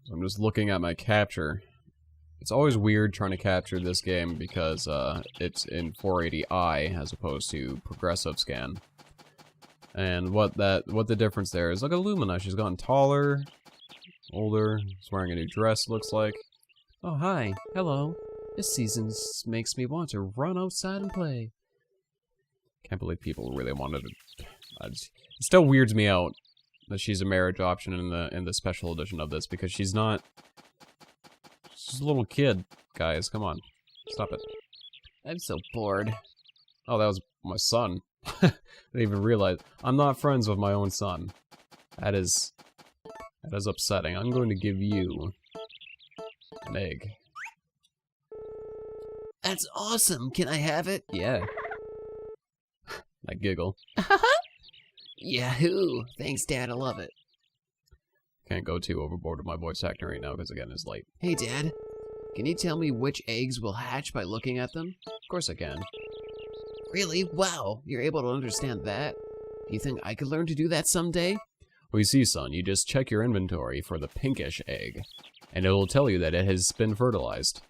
So I'm just looking at my capture. It's always weird trying to capture this game because it's in 480i as opposed to progressive scan. And what the difference there is, look at Lumina, she's gotten taller, older, she's wearing a new dress, looks like. Oh hi, hello. This season makes me want to run outside and play. Can't believe people really wanted to. It still weirds me out that she's a marriage option in the special edition of this because she's not. She's a little kid, guys. Come on, stop it. I'm so bored. Oh, that was my son. I didn't even realize I'm not friends with my own son. That is upsetting. I'm going to give you an egg. That's awesome. Can I have it? Yeah. I giggle. Yahoo! Thanks, Dad. I love it. Can't go too overboard with my voice acting right now because again it's late. Hey, Dad. Can you tell me which eggs will hatch by looking at them? Of course I can. Really? Wow! You're able to understand that? Do you think I could learn to do that someday? Well, you see, son, you just check your inventory for the pinkish egg, and it will tell you that it has been fertilized.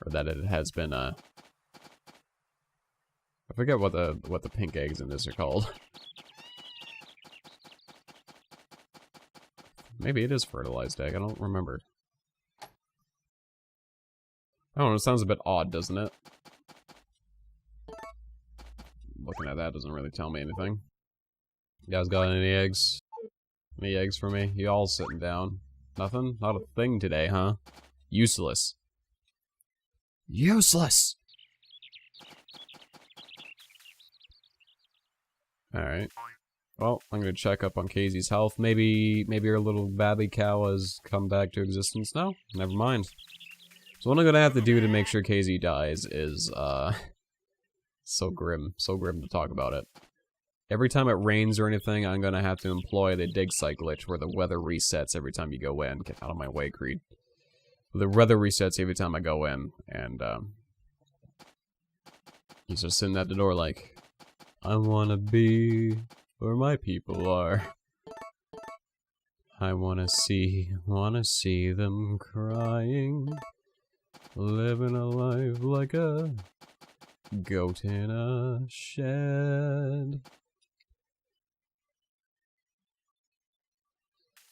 Or that it has been, I forget what the pink eggs in this are called. Maybe it is fertilized egg, I don't remember. I don't know, it sounds a bit odd, doesn't it? Looking at that doesn't really tell me anything. You guys got any eggs? Any eggs for me? You all sitting down? Nothing? Not a thing today, huh? Useless. Useless! Alright. Well, I'm gonna check up on Casey's health. Maybe her little babby cow has come back to existence now? Never mind. So what I'm gonna have to do to make sure Casey dies is, so grim to talk about it. Every time it rains or anything, I'm gonna have to employ the dig site glitch where the weather resets every time you go in. Get out of my way, Creed. The weather resets every time I go in, and, he's just sitting at the door like, I wanna be where my people are. I wanna see them crying, living a life like a goat in a shed.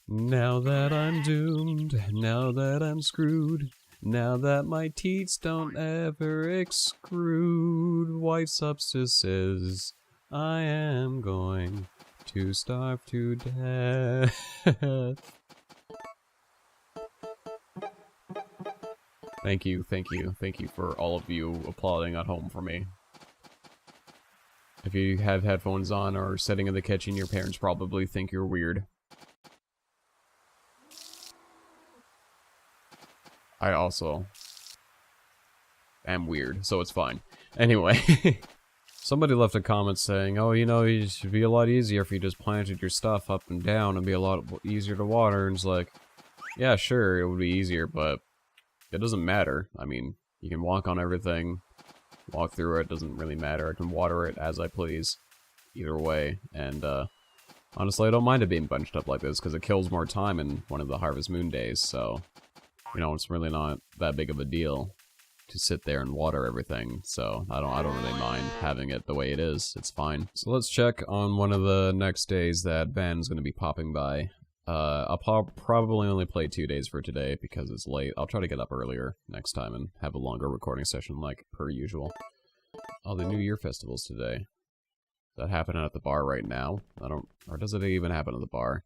Now that I'm doomed, now that I'm screwed, now that my teats don't ever excrude white substances, I am going to starve to death. Thank you for all of you applauding at home for me. If you have headphones on or sitting in the kitchen, your parents probably think you're weird. I also am weird, so it's fine. Anyway, somebody left a comment saying, oh, you know, it should be a lot easier if you just planted your stuff up and down and be a lot easier to water. And it's like, yeah, sure, it would be easier, but it doesn't matter. I mean, you can walk on everything, walk through it, doesn't really matter. I can water it as I please, either way. And, honestly, I don't mind it being bunched up like this, because it kills more time in one of the Harvest Moon days, so, you know, it's really not that big of a deal to sit there and water everything, so I don't really mind having it the way it is. It's fine. So let's check on one of the next days that Van's going to be popping by. I'll probably only play 2 days for today because it's late. I'll try to get up earlier next time and have a longer recording session like per usual. Oh, the New Year festival's today. Is that happening at the bar right now? Or does it even happen at the bar?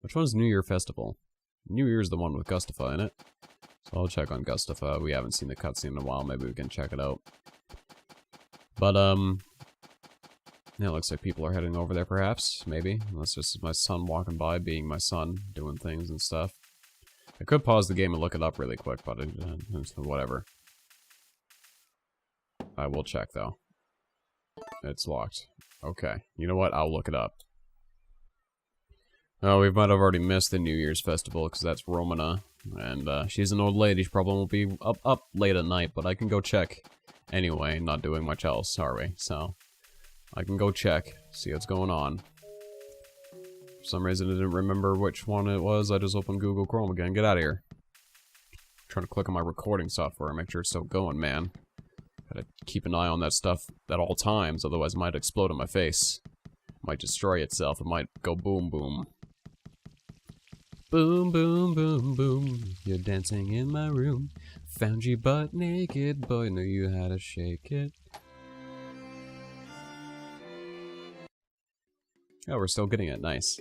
Which one's New Year festival? New Year's the one with Gustafa in it. So I'll check on Gustafa. We haven't seen the cutscene in a while. Maybe we can check it out. But, yeah, it looks like people are heading over there, perhaps. Maybe. Unless this is my son walking by, being my son, doing things and stuff. I could pause the game and look it up really quick, but whatever. I will check, though. It's locked. Okay. You know what? I'll look it up. Oh, we might have already missed the New Year's festival, because that's Romana. And, she's an old lady. She probably won't be up late at night, but I can go check. Anyway, not doing much else, are we? So, I can go check, see what's going on. For some reason I didn't remember which one it was. I just opened Google Chrome again. Get out of here. I'm trying to click on my recording software and make sure it's still going, man. Gotta keep an eye on that stuff at all times, otherwise it might explode in my face. It might destroy itself. It might go boom boom. Boom, boom, boom, boom. You're dancing in my room. Found you butt naked, boy, knew you how to shake it. Oh, we're still getting it. Nice.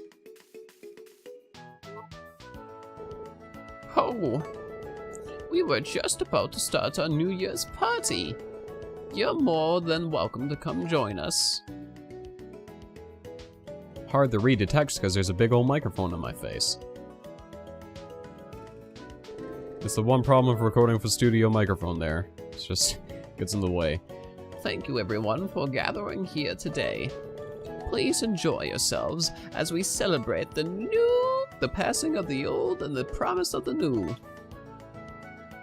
Oh, we were just about to start our New Year's party. You're more than welcome to come join us. Hard to read the text because there's a big old microphone in my face. It's the one problem of recording for studio microphone there. It's just gets in the way. Thank you everyone for gathering here today. Please enjoy yourselves as we celebrate the passing of the old and the promise of the new.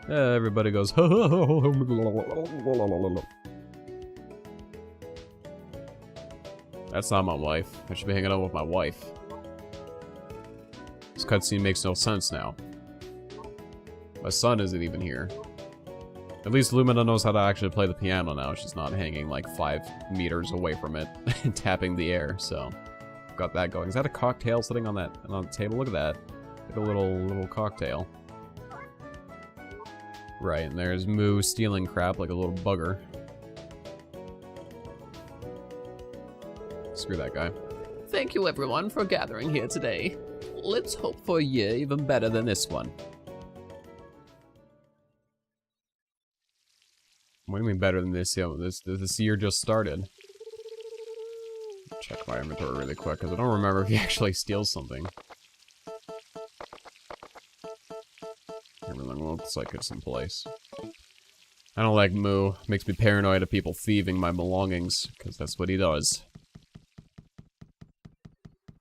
Everybody goes, That's not my wife. I should be hanging out with my wife. This cutscene makes no sense now. My son isn't even here. At least Lumina knows how to actually play the piano now. She's not hanging like 5 meters away from it and tapping the air, so got that going. Is that a cocktail sitting on the table? Look at that. Like a little cocktail. Right, and there's Moo stealing crap like a little bugger. Screw that guy. Thank you everyone for gathering here today. Let's hope for a year even better than this one. What do you mean better than this? You know, this year just started. Check my inventory really quick, because I don't remember if he actually steals something. Everything looks like it's in place. I don't like Moo. Makes me paranoid of people thieving my belongings, because that's what he does.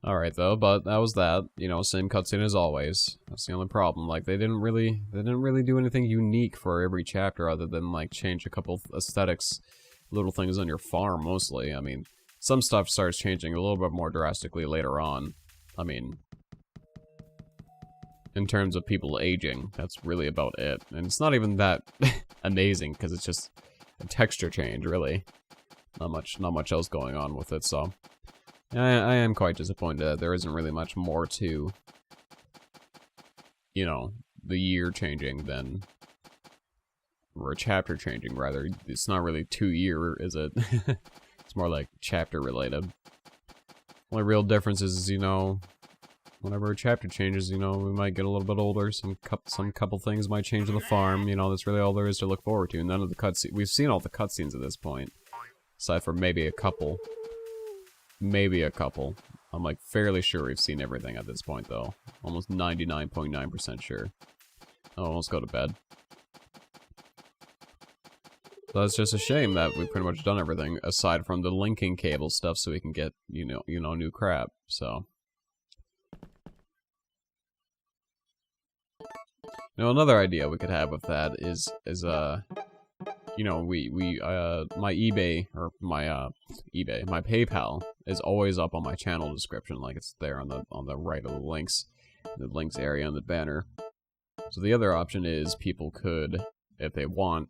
Alright though, but that was that. You know, same cutscene as always. That's the only problem. Like, they didn't really do anything unique for every chapter other than, like, change a couple aesthetics, little things on your farm, mostly. I mean, some stuff starts changing a little bit more drastically later on. I mean, in terms of people aging, that's really about it. And it's not even that amazing, because it's just a texture change, really. Not much else going on with it, so... I am quite disappointed that there isn't really much more to, you know, the year changing than, or a chapter changing, rather. It's not really 2-year, is it? It's more like chapter related. Only real difference is, you know, whenever a chapter changes, you know, we might get a little bit older, some couple things might change in the farm, you know, that's really all there is to look forward to. None of the cutscenes, we've seen all the cutscenes at this point, aside from maybe a couple. Maybe a couple. I'm like fairly sure we've seen everything at this point though. Almost 99.9% sure. I'll almost go to bed. So that's just a shame that we've pretty much done everything aside from the linking cable stuff so we can get, you know, new crap. So now another idea we could have with that is you know, my eBay, or my, my PayPal is always up on my channel description, like it's there on the right of the links area on the banner. So the other option is people could, if they want,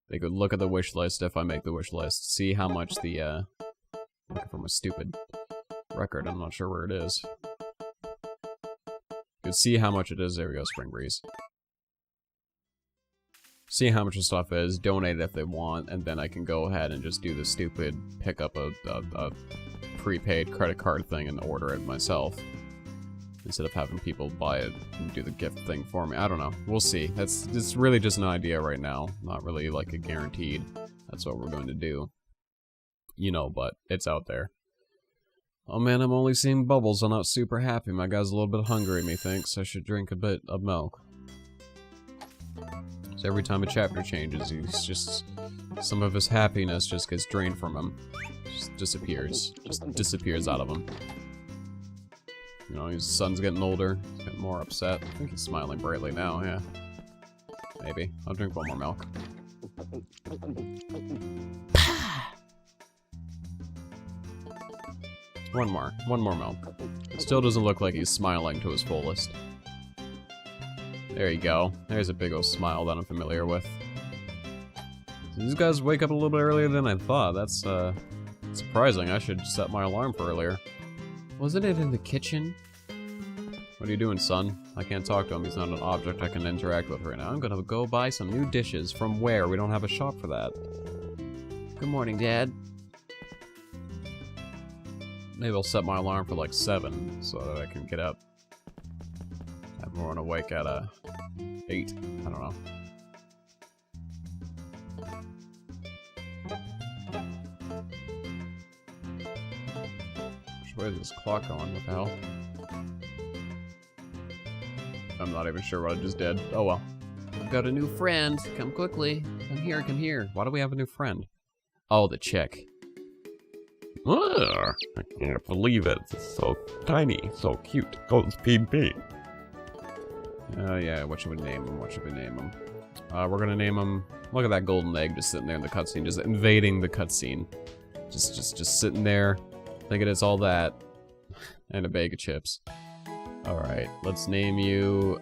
they could look at the wish list if I make the wish list, see how much the, looking for my stupid record, I'm not sure where it is. You could see how much it is, there we go, Spring Breeze. See how much the stuff is, donate it if they want, and then I can go ahead and just do the stupid pick up a prepaid credit card thing and order it myself. Instead of having people buy it and do the gift thing for me. I don't know. We'll see. It's really just an idea right now. Not really like a guaranteed. That's what we're going to do. You know, but it's out there. Oh man, I'm only seeing bubbles. I'm not super happy. My guy's a little bit hungry, methinks I should drink a bit of milk. So every time a chapter changes, he's just... some of his happiness just gets drained from him. Just disappears. Just disappears out of him. You know, his son's getting older. He's getting more upset. I think he's smiling brightly now, yeah. Maybe. I'll drink one more milk. One more milk. Still doesn't look like he's smiling to his fullest. There you go. There's a big old smile that I'm familiar with. These guys wake up a little bit earlier than I thought. That's, surprising. I should set my alarm for earlier. Wasn't it in the kitchen? What are you doing, son? I can't talk to him. He's not an object I can interact with right now. I'm gonna go buy some new dishes. From where? We don't have a shop for that. Good morning, Dad. Maybe I'll set my alarm for like 7 so that I can get up. Everyone awake at 8. I don't know. Where's this clock going? What the hell? I'm not even sure what I just did. Oh well. I've got a new friend. Come quickly. Come here, come here. Why do we have a new friend? Oh, the chick. I can't believe it. It's so tiny, so cute. Oh, it's PB. Oh yeah, what should we name him? What should we name him? We're gonna name him... Look at that golden egg just sitting there in the cutscene, just invading the cutscene. Just sitting there, thinking it's all that. And a bag of chips. Alright, let's name you,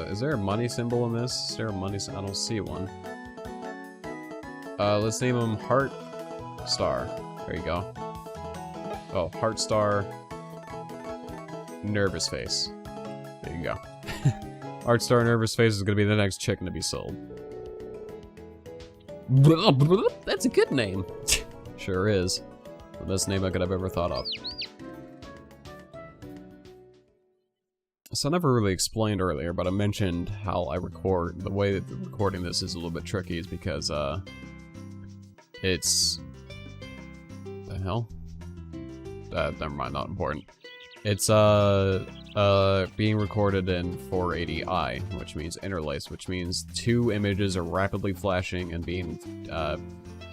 is there a money symbol in this? Is there a money symbol? I don't see one. Let's name him Heart Star. There you go. Oh, Heart Star. Nervous Face. There you go. Heart Star Nervous Face is gonna be the next chicken to be sold. That's a good name. Sure is. The best name I could have ever thought of. So I never really explained earlier, but I mentioned how I record. The way that recording this is a little bit tricky is because, it's... The hell? Never mind, not important. It's, being recorded in 480i, which means interlaced, which means 2 images are rapidly flashing and being,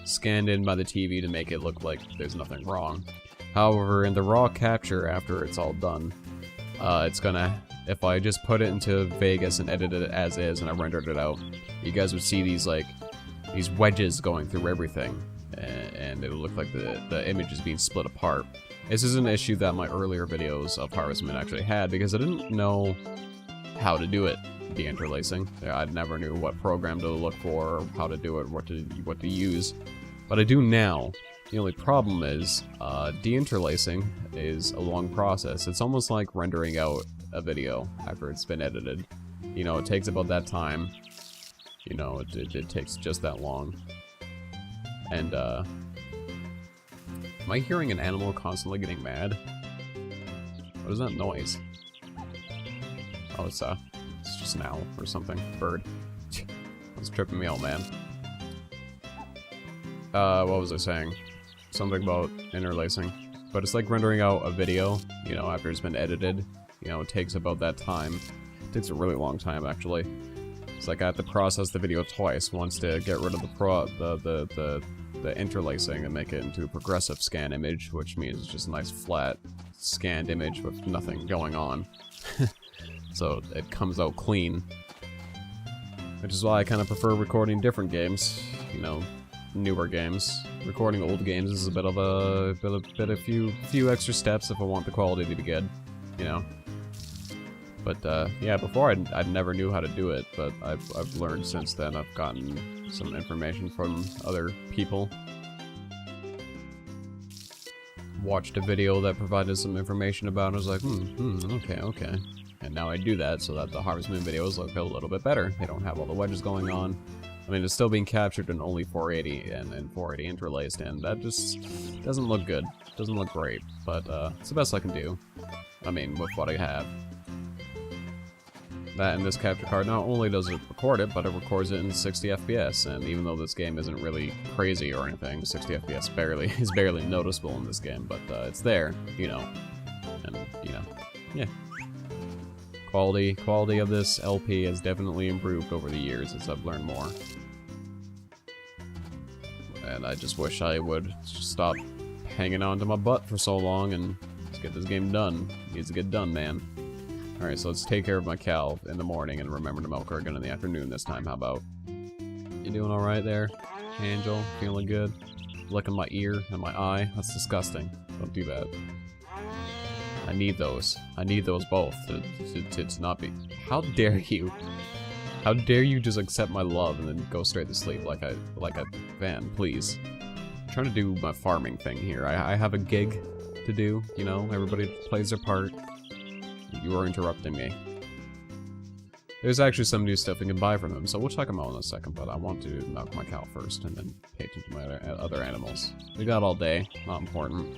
scanned in by the TV to make it look like there's nothing wrong. However, in the raw capture after it's all done, it's gonna... If I just put it into Vegas and edited it as is and I rendered it out, you guys would see these, like, these wedges going through everything. And it would look like the image is being split apart. This is an issue that my earlier videos of Harvest Moon actually had because I didn't know how to do it, the interlacing. I never knew what program to look for, or how to do it, what to use. But I do now. The only problem is, deinterlacing is a long process. It's almost like rendering out a video after it's been edited. You know, it takes about that time. You know, it takes just that long. And, am I hearing an animal constantly getting mad? What is that noise? Oh, it's just an owl or something. Bird. It's tripping me out, man. What was I saying? Something about interlacing. But it's like rendering out a video, you know, after it's been edited. You know, it takes about that time. It takes a really long time, actually. It's like I have to process the video twice. Once to get rid of the interlacing and make it into a progressive scan image, which means it's just a nice flat scanned image with nothing going on. So it comes out clean. Which is why I kind of prefer recording different games, you know, newer games. Recording old games is a bit of a few extra steps if I want the quality to be good, you know. But yeah, before I never knew how to do it, but I've learned since then. I've gotten some information from other people. Watched a video that provided some information about it. I was like, okay. And now I do that so that the Harvest Moon videos look a little bit better. They don't have all the wedges going on. I mean, it's still being captured in only 480 and 480 interlaced, and that just doesn't look good. Doesn't look great, but it's the best I can do. I mean, with what I have. That and this capture card, not only does it record it, but it records it in 60 FPS, and even though this game isn't really crazy or anything, 60 FPS is barely noticeable in this game, but it's there, you know, and, you know, yeah. Quality of this LP has definitely improved over the years as I've learned more. And I just wish I would stop hanging on to my butt for so long and just get this game done. It needs to get done, man. Alright, so let's take care of my cow in the morning and remember to milk her again in the afternoon this time. How about? You doing alright there, Angel? Feeling good? licking my ear and my eye. That's disgusting. Don't do that. I need those. I need those both to not be... How dare you? How dare you just accept my love and then go straight to sleep like a fan, please. I'm trying to do my farming thing here. I have a gig to do, you know? Everybody plays their part. You are interrupting me. There's actually some new stuff we can buy from him, so we'll check him out in a second, but I want to milk my cow first and then pay attention to my other animals. We got all day, not important.